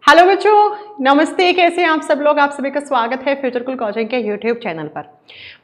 Hello बच्चों, नमस्ते। कैसे हैं आप सब लोग? आप सभी का स्वागत है फ्यूचरकुल कोचिंग के यूट्यूब चैनल पर।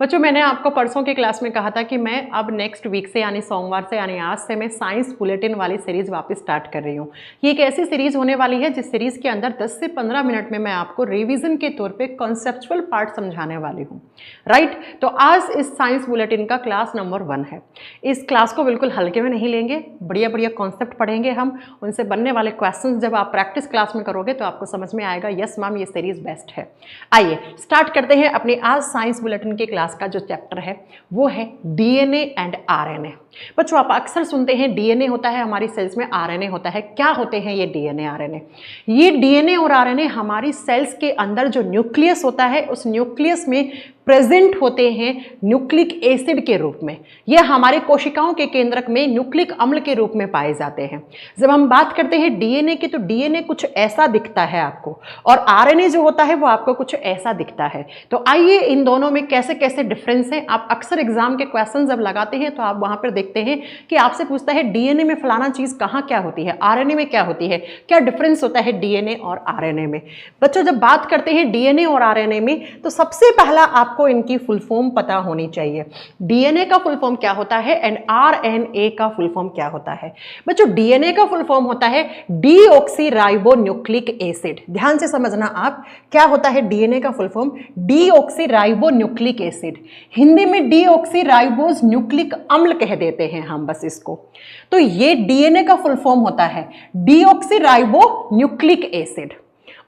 बच्चों, मैंने आपको परसों की क्लास में कहा था कि मैं अब नेक्स्ट वीक से यानी सोमवार से यानी आज से मैं साइंस बुलेटिन वाली सीरीज वापस स्टार्ट कर रही हूँ। ये एक ऐसी सीरीज होने वाली है जिस सीरीज के अंदर 10 से 15 मिनट में मैं आपको रिविजन के तौर पर कॉन्सेप्चुअल पार्ट समझाने वाली हूँ। राइट, तो आज इस साइंस बुलेटिन का क्लास नंबर 1 है। इस क्लास को बिल्कुल हल्के में नहीं लेंगे, बढ़िया बढ़िया कॉन्सेप्ट पढ़ेंगे हम। उनसे बनने वाले क्वेश्चन जब आप प्रैक्टिस क्लास में करोगे तो आपको समझ में आएगा, यस मैम ये सीरीज बेस्ट है। आइए स्टार्ट करते हैं अपनी आज साइंस बुलेटिन की क्लास का जो चैप्टर है वो है डीएनए एंड आरएनए। बच्चों, आप अक्सर सुनते हैं डीएनए होता है हमारी सेल्स में, आरएनए होता है। क्या होते हैं ये डीएनए आरएनए? ये डीएनए और आरएनए हमारी सेल्स के अंदर जो न्यूक्लियस होता है उस न्यूक्लियस में प्रेजेंट होते हैं न्यूक्लिक एसिड के रूप में। ये हमारे कोशिकाओं के केंद्रक में न्यूक्लिक अम्ल के रूप में पाए जाते हैं। जब हम बात करते हैं डीएनए की तो डीएनए कुछ ऐसा दिखता है आपको, और आरएनए जो होता है वो आपको कुछ ऐसा दिखता है। तो आइए इन दोनों में कैसे कैसे डिफरेंस है। आप अक्सर एग्जाम के क्वेश्चन जब लगाते हैं तो आप वहां पर देखते हैं कि आपसे पूछता है डीएनए में फलाना चीज कहाँ क्या होती है, आरएनए में क्या होती है, क्या डिफरेंस होता है डीएनए और आरएनए में। बच्चों, जब बात करते हैं डीएनए और आरएनए में तो सबसे पहला आपको इनकी फुल फॉर्म पता होनी चाहिए। डीएनए का फुल फॉर्म क्या होता है एंड आरएनए का फुल फॉर्म क्या होता है। बच्चों, डीएनए का फुल फॉर्म होता है डीऑक्सीराइबोन्यूक्लिक एसिड। ध्यान से समझना आप, क्या होता है डीएनए का full form? Deoxyribonucleic acid. Hindi में डीऑक्सीराइबोज न्यूक्लिक अम्ल कह देते हैं हम बस इसको। तो ये डीएनए का फुल फॉर्म होता है डीऑक्सीराइबोन्यूक्लिक एसिड।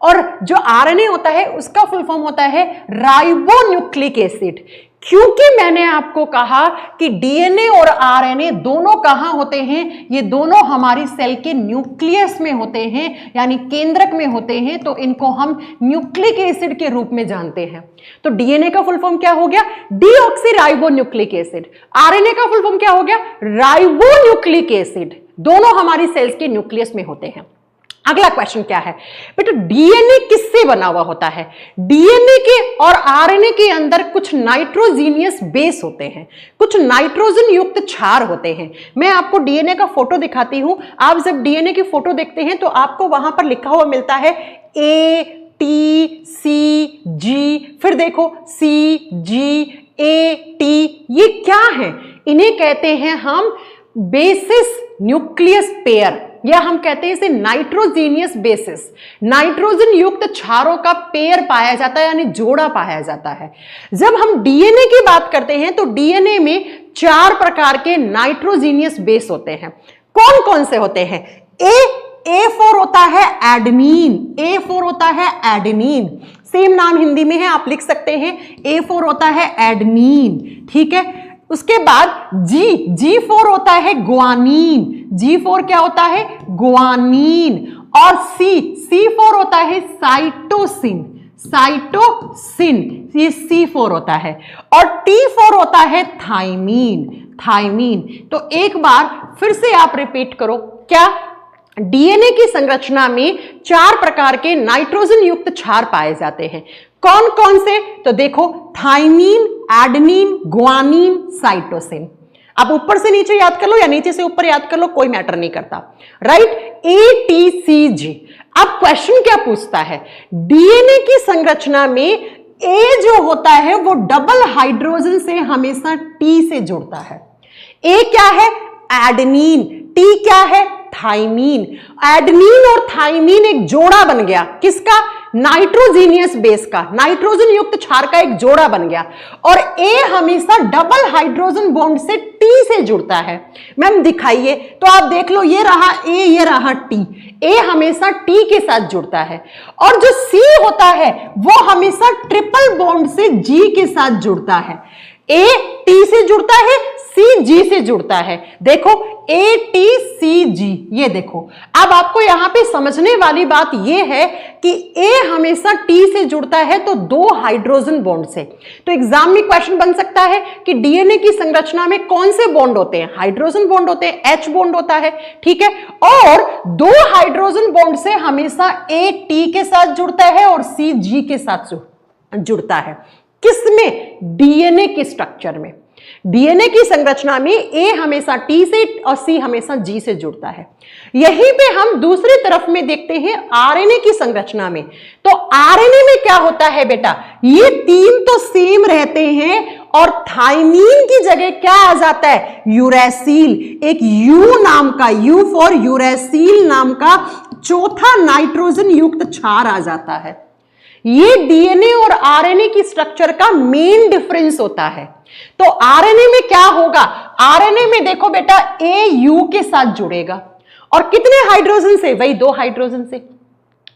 और जो आरएनए होता है उसका फुल फॉर्म होता है राइबोन्यूक्लिक एसिड। क्योंकि मैंने आपको कहा कि डीएनए और आरएनए दोनों कहां होते हैं, ये दोनों हमारी सेल के न्यूक्लियस में होते हैं यानी केंद्रक में होते हैं, तो इनको हम न्यूक्लिक एसिड के रूप में जानते हैं। तो डीएनए का फुल फॉर्म क्या हो गया? Deoxyribonucleic acid. आरएनए का फुल फॉर्म क्या हो गया? Ribonucleic acid. दोनों हमारी सेल्स के न्यूक्लियस में होते हैं। अगला क्वेश्चन क्या है बेटा? डीएनए किससे बना हुआ होता है? डीएनए के और आरएनए के अंदर कुछ नाइट्रोजीनियस बेस होते हैं, कुछ नाइट्रोजन युक्त क्षार होते हैं। मैं आपको डीएनए का फोटो दिखाती हूं। आप जब डीएनए की फोटो देखते हैं तो आपको वहां पर लिखा हुआ मिलता है ATCG, फिर देखो CGAT। ये क्या है? इन्हें कहते हैं हम बेसिस न्यूक्लियस पेयर, या हम कहते हैं इसे नाइट्रोजीनियस बेसिस। नाइट्रोजन युक्त क्षारों का पेयर पाया जाता है यानी जोड़ा पाया जाता है। जब हम डीएनए की बात करते हैं तो डीएनए में 4 प्रकार के नाइट्रोजीनियस बेस होते हैं। कौन कौन से होते हैं? A4 होता है एडेनिन। A4 होता है एडेनिन, सेम नाम हिंदी में है, आप लिख सकते हैं। A4 होता है एडेनिन, ठीक है। उसके बाद G4 होता है गुआनीन। G4 क्या होता है? गुआनीन। और C4 होता है साइटोसिन। साइटोसिन, ये C4 होता है। और T4 होता है थाइमीन। थाइमीन। तो एक बार फिर से आप रिपीट करो, क्या? डीएनए की संरचना में 4 प्रकार के नाइट्रोजन युक्त क्षार पाए जाते हैं। कौन कौन से? तो देखो, थाइमीन, एडेनिन, गुआनीन, साइटोसिन। अब ऊपर से नीचे याद कर लो या नीचे से ऊपर याद कर लो, कोई मैटर नहीं करता। Right, ATCG। अब क्वेश्चन क्या पूछता है? डीएनए की संरचना में ए जो होता है वो डबल हाइड्रोजन से हमेशा टी से जुड़ता है। ए क्या है? एडेनिन। टी क्या है? थाइमीन। एडेनिन और थाइमीन एक जोड़ा बन गया। किसका? नाइट्रोजीनियस बेस का, नाइट्रोजन युक्त क्षार का एक जोड़ा बन गया। और ए हमेशा डबल हाइड्रोजन बॉन्ड से टी से जुड़ता है। मैम दिखाइए, तो आप देख लो, ये रहा ए, ये रहा टी। ए हमेशा टी के साथ जुड़ता है। और जो सी होता है वो हमेशा ट्रिपल बॉन्ड से जी के साथ जुड़ता है। ए टी से जुड़ता है, सी जी से जुड़ता है। देखो ATCG, ये देखो। अब आपको यहां पे समझने वाली बात ये है कि ए हमेशा टी से जुड़ता है तो 2 हाइड्रोजन बॉन्ड से। तो एग्जाम में क्वेश्चन बन सकता है कि डीएनए की संरचना में कौन से बॉन्ड होते हैं? हाइड्रोजन बॉन्ड होते हैं, H बॉन्ड होता है, ठीक है। और 2 हाइड्रोजन बॉन्ड से हमेशा A T के साथ जुड़ता है और C G के साथ जुड़ता है। किसमें? डीएनए के स्ट्रक्चर में। डीएनए की संरचना में ए हमेशा टी से और सी हमेशा जी से जुड़ता है। यहीं पे हम दूसरी तरफ में देखते हैं आरएनए की संरचना में। तो आरएनए में क्या होता है बेटा, ये तीन तो सेम रहते हैं और थाइमीन की जगह क्या आ जाता है, यूरैसिल। एक यू नाम का, यू फॉर यूरैसिल नाम का चौथा नाइट्रोजन युक्त क्षार आ जाता है। ये डीएनए और आरएनए की स्ट्रक्चर का मेन डिफरेंस होता है। तो आरएनए में क्या होगा, आरएनए में देखो बेटा ए यू के साथ जुड़ेगा और कितने हाइड्रोजन से, वही 2 हाइड्रोजन से,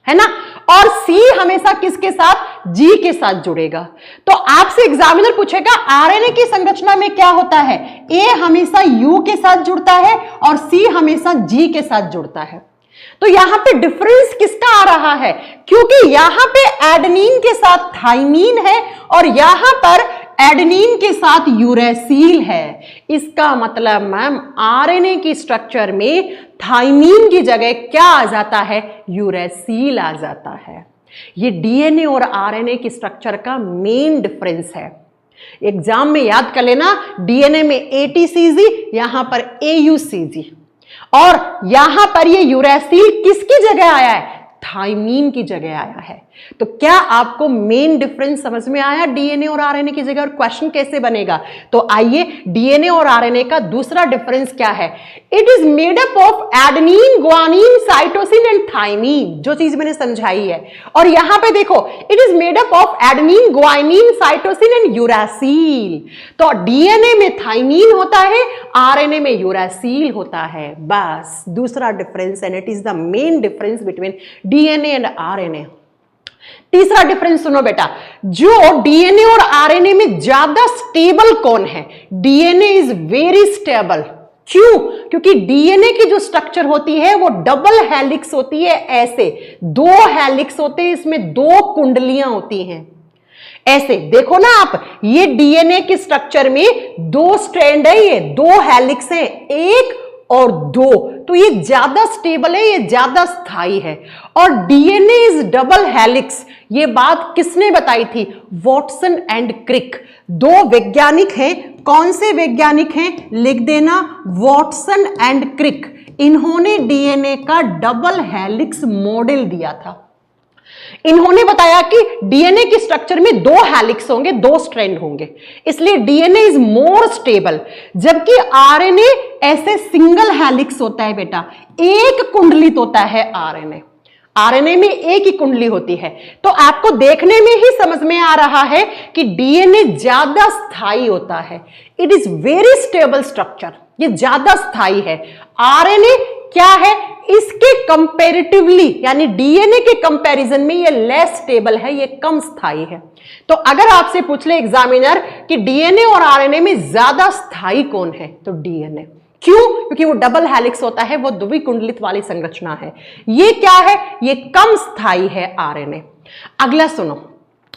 है ना। और सी हमेशा किसके साथ, जी के साथ जुड़ेगा। तो आपसे एग्जामिनर पूछेगा आरएनए की संरचना में क्या होता है, ए हमेशा यू के साथ जुड़ता है और सी हमेशा जी के साथ जुड़ता है। तो यहां पे डिफरेंस किसका आ रहा है, क्योंकि यहां पे एडेनिन के साथ थाइमीन है और यहां पर एडेनिन के साथ यूरैसिल है। इसका मतलब मैम आरएनए की स्ट्रक्चर में थाइमीन की जगह क्या आ जाता है, यूरैसिल आ जाता है। ये डीएनए और आरएनए की स्ट्रक्चर का मेन डिफरेंस है। एग्जाम में याद कर लेना, डीएनए में एटीसीजी, यहां पर एयूसीजी, और यहां पर ये यूरैसिल किसकी जगह आया है, थाइमीन की जगह आया है। तो क्या आपको मेन डिफरेंस समझ में आया डीएनए और आरएनए की जगह, और क्वेश्चन कैसे बनेगा। तो आइए, डीएनए और आरएनए का दूसरा डिफरेंस क्या है, it is made up of adenine, guanine, cytosine and thymine, जो चीज मैंने समझाई है। और यहां पे देखो it is made up of adenine, guanine, cytosine and uracil. तो डीएनए में थाइमीन होता है, आरएनए में यूरैसिल होता है। बस दूसरा difference, and it is the main difference between DNA and RNA. तीसरा डिफरेंस सुनो बेटा, जो डीएनए और आरएनए में ज्यादा स्टेबल कौन है, डीएनए इज वेरी स्टेबल। क्यों, क्योंकि डीएनए की जो स्ट्रक्चर होती है वो डबल हेलिक्स होती है, ऐसे 2 हेलिक्स होते हैं, इसमें 2 कुंडलियां होती हैं। ऐसे देखो ना आप, ये डीएनए के स्ट्रक्चर में 2 स्ट्रैंड है, ये 2 हेलिक्स है, 1 और 2, तो ये ज्यादा स्टेबल है, ये ज्यादा स्थायी है। और डीएनए इज डबल हेलिक्स, ये बात किसने बताई थी, वॉटसन एंड क्रिक। 2 वैज्ञानिक हैं, कौन से वैज्ञानिक हैं, लिख देना, वॉटसन एंड क्रिक। इन्होंने डीएनए का डबल हेलिक्स मॉडल दिया था। इन्होंने बताया कि डीएनए की स्ट्रक्चर में 2 हेलिक्स होंगे, 2 स्ट्रैंड होंगे, इसलिए डीएनए इज मोर स्टेबल। जबकि आरएनए ऐसे सिंगल हेलिक्स होता है बेटा, एक कुंडलित होता है आरएनए। आरएनए में एक ही कुंडली होती है। तो आपको देखने में ही समझ में आ रहा है कि डीएनए ज्यादा स्थायी होता है, it is very stable structure, ये ज्यादा स्थायी है। आरएनए क्या है, इसके कंपैरेटिवली, यानी डीएनए के कंपैरिजन में ये लेस स्टेबल है, ये कम स्थायी है। तो अगर आपसे पूछ ले एग्जामिनर कि डीएनए और आरएनए में ज्यादा स्थायी कौन है, तो डीएनए। क्यों, क्योंकि वो डबल हेलिक्स होता है, वो द्विकुंडलित वाली संरचना है। ये क्या है, ये कम स्थायी है आरएनए। अगला सुनो,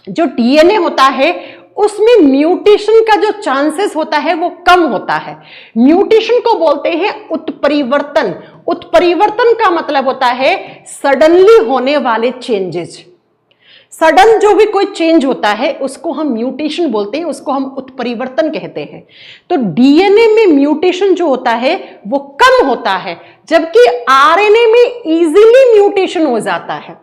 जो डीएनए होता है उसमें म्यूटेशन का जो चांसेस होता है वो कम होता है। म्यूटेशन को बोलते हैं उत्परिवर्तन। उत्परिवर्तन का मतलब होता है सडनली होने वाले चेंजेस। सडन जो भी कोई चेंज होता है उसको हम म्यूटेशन बोलते हैं, उसको हम उत्परिवर्तन कहते हैं। तो डीएनए में म्यूटेशन जो होता है वो कम होता है, जबकि आरएनए में इजीली म्यूटेशन हो जाता है।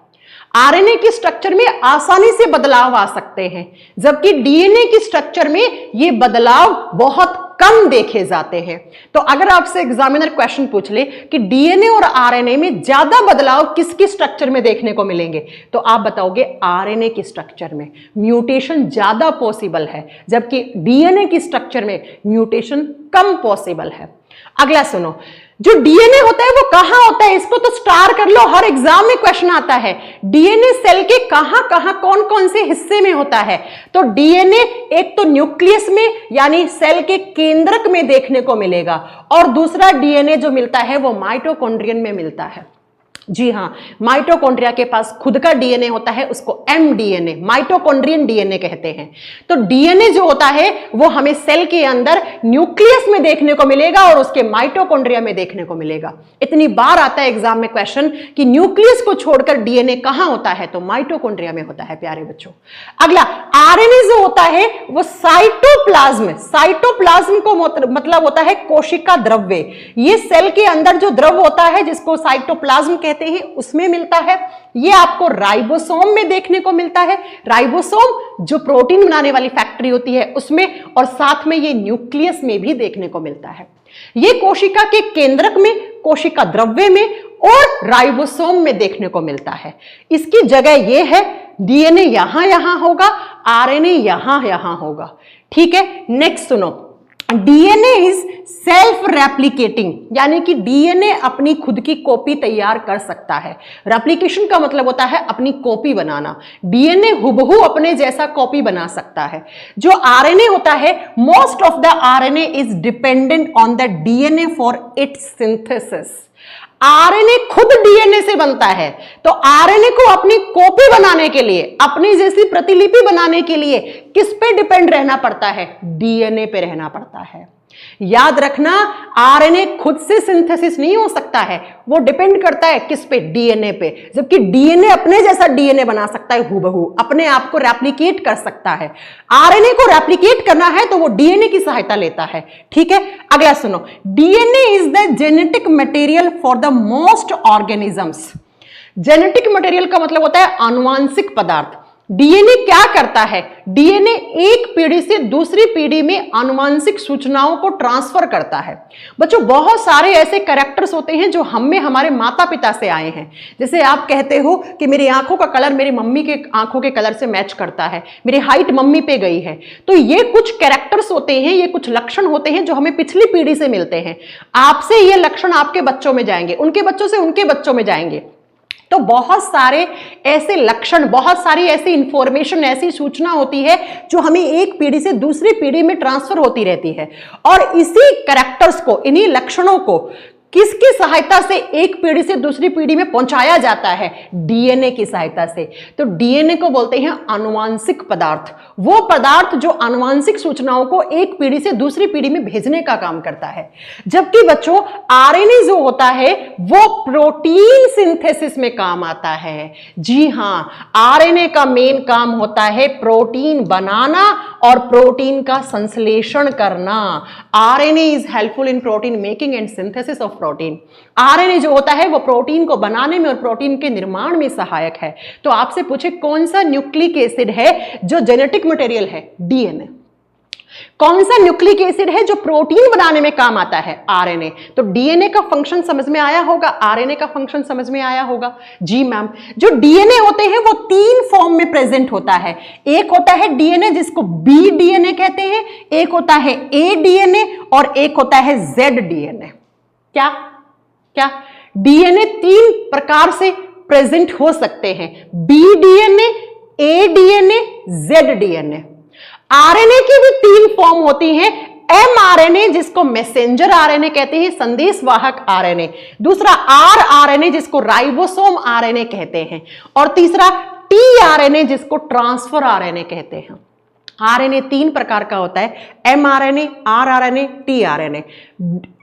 आरएनए की स्ट्रक्चर में आसानी से बदलाव आ सकते हैं, जबकि डीएनए की स्ट्रक्चर में ये बदलाव बहुत कम देखे जाते हैं। तो अगर आपसे एग्जामिनर क्वेश्चन पूछ ले कि डीएनए और आरएनए में ज्यादा बदलाव किसकी स्ट्रक्चर में देखने को मिलेंगे, तो आप बताओगे आरएनए की स्ट्रक्चर में म्यूटेशन ज्यादा पॉसिबल है, जबकि डीएनए की स्ट्रक्चर में म्यूटेशन कम पॉसिबल है। अगला सुनो, जो डीएनए होता है वो कहां होता है, इसको तो स्टार कर लो, हर एग्जाम में क्वेश्चन आता है। डीएनए सेल के कहां कहां कौन कौन से हिस्से में होता है, तो डीएनए एक तो न्यूक्लियस में यानी सेल के केंद्रक में देखने को मिलेगा, और दूसरा डीएनए जो मिलता है वो माइटोकॉन्ड्रियन में मिलता है। जी हाँ, माइटोकॉन्ड्रिया के पास खुद का डीएनए होता है, उसको एमडीएनए माइटोकॉन्ड्रियन डीएनए कहते हैं। तो डीएनए जो होता है वो हमें सेल के अंदर न्यूक्लियस में देखने को मिलेगा और उसके माइटोकॉन्ड्रिया में देखने को मिलेगा। इतनी बार आता है एग्जाम में क्वेश्चन कि न्यूक्लियस को छोड़कर डीएनए कहां होता है, तो माइटोकॉन्ड्रिया में होता है प्यारे बच्चों। अगला आरएनए जो होता है वो साइटोप्लाज्म को मतलब होता है कोशिका द्रव्य। ये सेल के अंदर जो द्रव होता है जिसको साइटोप्लाज्म कहते हैं उसमें मिलता है। ये आपको राइबोसोम में देखने को मिलता है, राइबोसोम जो प्रोटीन बनाने वाली फैक्ट्री होती है उसमें, और साथ में ये न्यूक्लियस में भी देखने को मिलता है। ये कोशिका के केंद्रक में, कोशिका द्रव्य में और राइबोसोम में देखने को मिलता है। इसकी जगह ये है, डीएनए यहां होगा, आरएनए यहां होगा। ठीक है, नेक्स्ट सुनो, डीएनए इज सेल्फ रेप्लिकेटिंग, यानी कि डीएनए अपनी खुद की कॉपी तैयार कर सकता है। रेप्लिकेशन का मतलब होता है अपनी कॉपी बनाना। डीएनए हुबहू अपने जैसा कॉपी बना सकता है। जो आरएनए होता है, most of the RNA is dependent on the DNA for its synthesis. RNA खुद डीएनए से बनता है, तो आरएनए को अपनी कॉपी बनाने के लिए, अपनी जैसी प्रतिलिपि बनाने के लिए किस पे डिपेंड रहना पड़ता है? डीएनए पे रहना पड़ता है। याद रखना, आरएनए खुद से सिंथेसिस नहीं हो सकता है, वो डिपेंड करता है किस पे? डीएनए पे। जबकि डीएनए अपने जैसा डीएनए बना सकता है, हुबहू अपने आप को रेप्लिकेट कर सकता है। आरएनए को रेप्लिकेट करना है तो वो डीएनए की सहायता लेता है। ठीक है, अगला सुनो, DNA is the genetic material for the most organisms. Genetic material का मतलब होता है आनुवांशिक पदार्थ। डीएनए क्या करता है? डीएनए एक पीढ़ी से दूसरी पीढ़ी में आनुवांशिक सूचनाओं को ट्रांसफर करता है। बच्चों, बहुत सारे ऐसे कैरेक्टर्स होते हैं जो हम में हमारे माता पिता से आए हैं। जैसे आप कहते हो कि मेरी आंखों का कलर मेरी मम्मी के आंखों के कलर से मैच करता है, मेरी हाइट मम्मी पे गई है। तो ये कुछ कैरेक्टर्स होते हैं, ये कुछ लक्षण होते हैं जो हमें पिछली पीढ़ी से मिलते हैं। आपसे ये लक्षण आपके बच्चों में जाएंगे, उनके बच्चों से उनके बच्चों में जाएंगे। तो बहुत सारे ऐसे लक्षण, बहुत सारी ऐसी इंफॉर्मेशन, ऐसी सूचना होती है जो हमें एक पीढ़ी से दूसरी पीढ़ी में ट्रांसफर होती रहती है। और इसी कैरेक्टर्स को, इन्हीं लक्षणों को किसकी सहायता से एक पीढ़ी से दूसरी पीढ़ी में पहुंचाया जाता है? डीएनए की सहायता से। तो डीएनए को बोलते हैं आनुवांशिक पदार्थ, वो पदार्थ जो आनुवांशिक सूचनाओं को एक पीढ़ी से दूसरी पीढ़ी में भेजने का काम करता है। जबकि बच्चों, आरएनए जो होता है वो प्रोटीन सिंथेसिस में काम आता है। जी हां, आरएनए का मेन काम होता है प्रोटीन बनाना और प्रोटीन का संश्लेषण करना। RNA is helpful in protein making and synthesis of protein. RNA जो होता है वो प्रोटीन को बनाने में और प्रोटीन के निर्माण में सहायक है। तो आपसे पूछे कौन सा न्यूक्लिक एसिड है जो जेनेटिक मटेरियल है? डीएनए। कौन सा न्यूक्लिक एसिड है जो प्रोटीन बनाने में काम आता है? आरएनए। तो डीएनए का फंक्शन समझ में आया होगा, आरएनए का फंक्शन समझ में आया होगा। जी मैम, जो डीएनए होते हैं वो 3 फॉर्म में प्रेजेंट होता है। एक होता है डीएनए जिसको बी डीएनए कहते हैं, एक होता है ए डीएनए और एक होता है जेड डीएनए। क्या डीएनए 3 प्रकार से प्रेजेंट हो सकते हैं, बी डीएनए, ए डीएनए, जेड डीएनए। आरएनए की भी 3 फॉर्म होती हैं, एमआरएनए जिसको मैसेंजर आरएनए कहते हैं, संदेशवाहक आरएनए, दूसरा आरआरएनए जिसको राइबोसोम आरएनए कहते हैं, और तीसरा टीआरएनए जिसको ट्रांसफर आरएनए कहते हैं। आरएनए 3 प्रकार का होता है, एमआरएनए, आरआरएनए, टीआरएनए।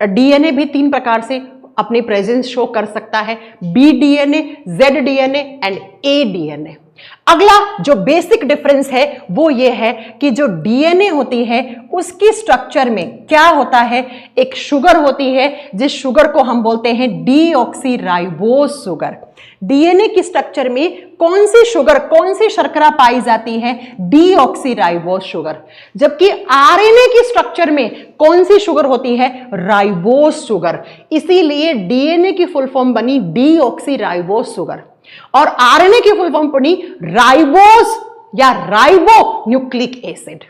डीएनए भी 3 प्रकार से अपनी प्रेजेंस शो कर सकता है, B DNA, Z DNA and A DNA. अगला जो बेसिक डिफरेंस है वो ये है कि जो डीएनए होती है उसकी स्ट्रक्चर में क्या होता है? एक शुगर होती है, जिस शुगर को हम बोलते हैं डीऑक्सीराइबोस शुगर। डीएनए की स्ट्रक्चर में कौन सी शुगर, कौन सी शर्करा पाई जाती है? Deoxyribose sugar. जबकि आरएनए की स्ट्रक्चर में कौन सी शुगर होती है? Ribose sugar. इसीलिए डीएनए की फुल फॉर्म बनी डीऑक्सीराइबोस शुगर और आरएनए की फुल फॉर्म बनी राइबोस या राइबो न्यूक्लिक एसिड।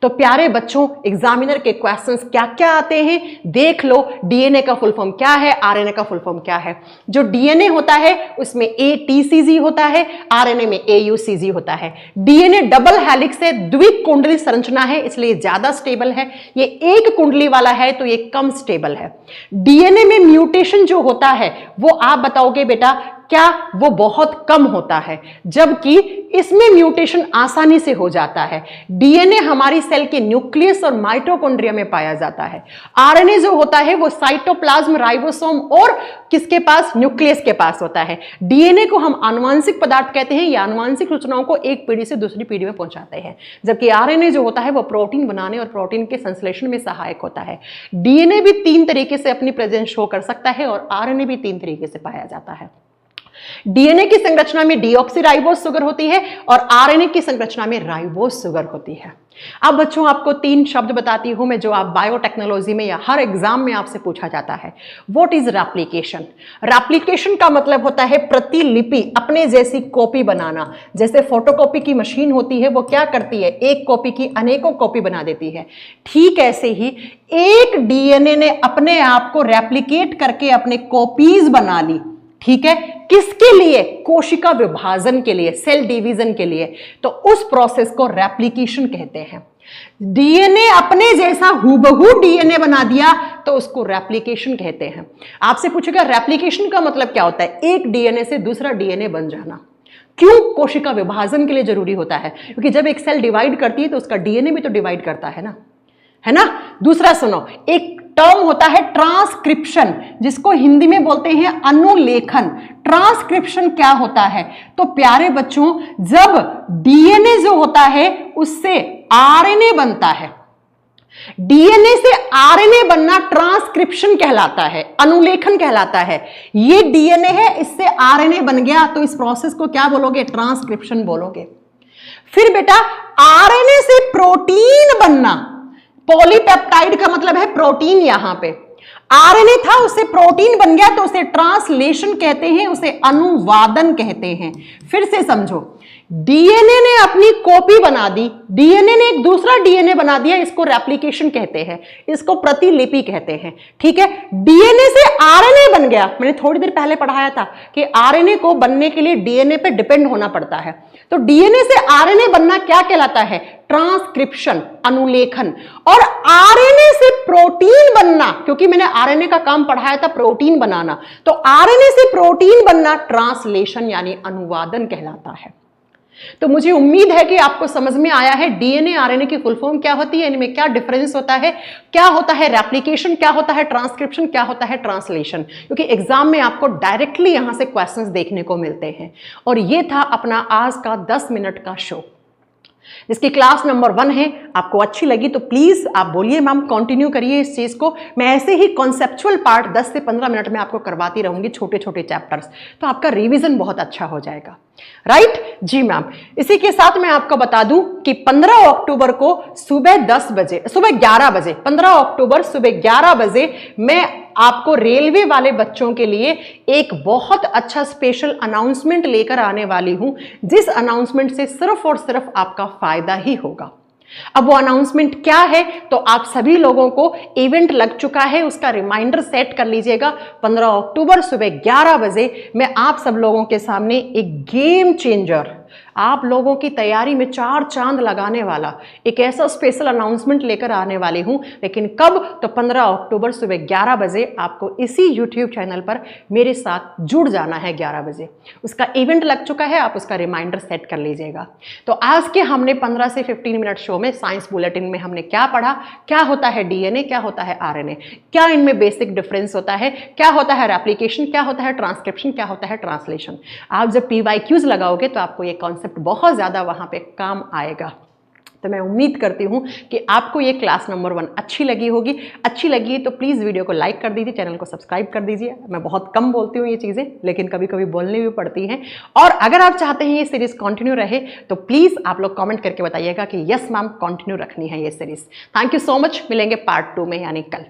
तो प्यारे बच्चों, एग्जामिनर के क्वेश्चंस क्या क्या आते हैं देख लो। डीएनए का फुल फॉर्म क्या है, आरएनए का फुल फॉर्म क्या है। जो डीएनए होता है उसमें एटीसीजी होता है, आरएनए में एयूसीजी होता है। डीएनए डबल हेलिक्स है, द्विकुंडली संरचना है, इसलिए ज्यादा स्टेबल है। ये एक कुंडली वाला है तो ये कम स्टेबल है। डीएनए में म्यूटेशन जो होता है वो आप बताओगे बेटा क्या, वो बहुत कम होता है, जबकि इसमें म्यूटेशन आसानी से हो जाता है। डीएनए हमारी सेल के न्यूक्लियस और माइटोकॉन्ड्रिया में पाया जाता है। आरएनए जो होता है वो साइटोप्लाज्म, राइबोसोम और किसके पास, न्यूक्लियस के पास होता है। डीएनए को हम आनुवंशिक पदार्थ कहते हैं, या आनुवंशिक सूचनाओं को एक पीढ़ी से दूसरी पीढ़ी में पहुंचाते हैं, जबकि आरएनए जो होता है वो प्रोटीन बनाने और प्रोटीन के संश्लेषण में सहायक होता है। डीएनए भी 3 तरीके से अपनी प्रेजेंस शो कर सकता है और आरएनए भी 3 तरीके से पाया जाता है। डीएनए की संरचना में डीऑक्सीराइबोस शुगर होती है और आरएनए की संरचना में राइबोस शुगर होती है। अब बच्चों आपको 3 शब्द बताती हूं मैं, जो आप बायोटेक्नोलॉजी में या हर एग्जाम में आपसे पूछा जाता है। What is replication? रेप्लिकेशन का मतलब होता है प्रतिलिपि, अपने जैसी कॉपी बनाना। जैसे फोटोकॉपी की मशीन होती है, वो क्या करती है, एक कॉपी की अनेकों कॉपी बना देती है। ठीक ऐसे ही एक डीएनए ने अपने आप को रेप्लिकेट करके अपने कॉपीज बना ली। ठीक है, किसके लिए? कोशिका विभाजन के लिए, सेल डिवीजन के लिए। तो उस प्रोसेस को रेप्लिकेशन कहते हैं। डीएनए अपने जैसा हूबहू डीएनए बना दिया तो उसको रेप्लिकेशन कहते हैं। आपसे पूछेगा रेप्लिकेशन का मतलब क्या होता है? एक डीएनए से दूसरा डीएनए बन जाना। क्यों? कोशिका विभाजन के लिए जरूरी होता है, क्योंकि जब एक सेल डिवाइड करती है तो उसका डीएनए भी तो डिवाइड करता है ना। दूसरा सुनो, एक टर्म होता है ट्रांसक्रिप्शन, जिसको हिंदी में बोलते हैं अनुलेखन। ट्रांसक्रिप्शन क्या होता है? तो प्यारे बच्चों, जब डीएनए जो होता है उससे आरएनए बनता है, डीएनए से आरएनए बनना ट्रांसक्रिप्शन कहलाता है, अनुलेखन कहलाता है। ये डीएनए है, इससे आरएनए बन गया, तो इस प्रोसेस को क्या बोलोगे? ट्रांसक्रिप्शन बोलोगे। फिर बेटा आरएनए से प्रोटीन बनना, पॉलीपेप्टाइड का मतलब है प्रोटीन। यहां पे आरएनए था, उससे प्रोटीन बन गया तो उसे ट्रांसलेशन कहते हैं, उसे अनुवादन कहते हैं। फिर से समझो, डीएनए ने अपनी कॉपी बना दी, डीएनए ने एक दूसरा डीएनए बना दिया, इसको रेप्लिकेशन कहते हैं, इसको प्रतिलिपि कहते हैं। ठीक है, डीएनए से आरएनए बन गया। मैंने थोड़ी देर पहले पढ़ाया था कि आरएनए को बनने के लिए डीएनए पे डिपेंड होना पड़ता है। तो डीएनए से आरएनए बनना क्या कहलाता है? ट्रांसक्रिप्शन, अनुलेखन। और आरएनए से प्रोटीन बनना, क्योंकि मैंने आरएनए का काम पढ़ाया था प्रोटीन बनाना, तो आरएनए से प्रोटीन बनना ट्रांसलेशन यानी अनुवादन कहलाता है। तो मुझे उम्मीद है कि आपको समझ में आया है डीएनए आरएनए की फुल फॉर्म क्या होती है, इनमें क्या डिफरेंस होता है, क्या होता है रेप्लिकेशन, क्या होता है ट्रांसक्रिप्शन, क्या होता है ट्रांसलेशन, क्योंकि एग्जाम में आपको डायरेक्टली यहां से क्वेश्चंस देखने को मिलते हैं। और ये था अपना आज का 10 मिनट का शो, जिसकी क्लास नंबर 1 है। आपको अच्छी लगी तो प्लीज आप बोलिए मैम, कंटिन्यू करिए इस चीज को। मैं ऐसे ही कॉन्सेप्चुअल पार्ट 10 से 15 मिनट में आपको करवाती रहूंगी, छोटे छोटे चैप्टर्स, तो आपका रिवीजन बहुत अच्छा हो जाएगा। राइट जी मैम। इसी के साथ मैं आपको बता दूं कि 15 अक्टूबर को सुबह 11 बजे 15 अक्टूबर सुबह 11 बजे मैं आपको रेलवे वाले बच्चों के लिए एक बहुत अच्छा स्पेशल अनाउंसमेंट लेकर आने वाली हूं, जिस अनाउंसमेंट से सिर्फ और सिर्फ आपका फायदा ही होगा। अब वो अनाउंसमेंट क्या है, तो आप सभी लोगों को इवेंट लग चुका है, उसका रिमाइंडर सेट कर लीजिएगा। 15 अक्टूबर सुबह 11 बजे मैं आप सब लोगों के सामने एक गेम चेंजर, आप लोगों की तैयारी में 4 चांद लगाने वाला एक ऐसा स्पेशल अनाउंसमेंट लेकर आने वाली हूं। लेकिन कब? तो 15 अक्टूबर सुबह 11 बजे आपको इसी यूट्यूब चैनल पर मेरे साथ जुड़ जाना है 11 बजे। उसका इवेंट लग चुका है, आप उसका रिमाइंडर सेट कर लीजिएगा। तो आज के हमने 15 से 15 मिनट शो में साइंस बुलेटिन में हमने क्या पढ़ा, क्या होता है डीएनए, क्या होता है आरएनए, क्या इनमें बेसिक डिफरेंस होता है, क्या होता है रेप्लिकेशन, क्या होता है ट्रांसक्रिप्शन, क्या होता है ट्रांसलेशन। आप जब PYQs लगाओगे तो आपको ये कॉन्सेप्ट बहुत ज्यादा वहां पे काम आएगा। तो मैं उम्मीद करती हूं कि आपको ये क्लास नंबर 1 अच्छी लगी होगी। अच्छी लगी तो प्लीज वीडियो को लाइक कर दीजिए, चैनल को सब्सक्राइब कर दीजिए। मैं बहुत कम बोलती हूँ ये चीजें, लेकिन कभी कभी बोलनी भी पड़ती हैं। और अगर आप चाहते हैं ये सीरीज कंटिन्यू रहे तो प्लीज आप लोग कमेंट करके बताइएगा कि यस मैम कंटिन्यू रखनी है ये series. Thank you so much. मिलेंगे पार्ट 2 में यानी कल।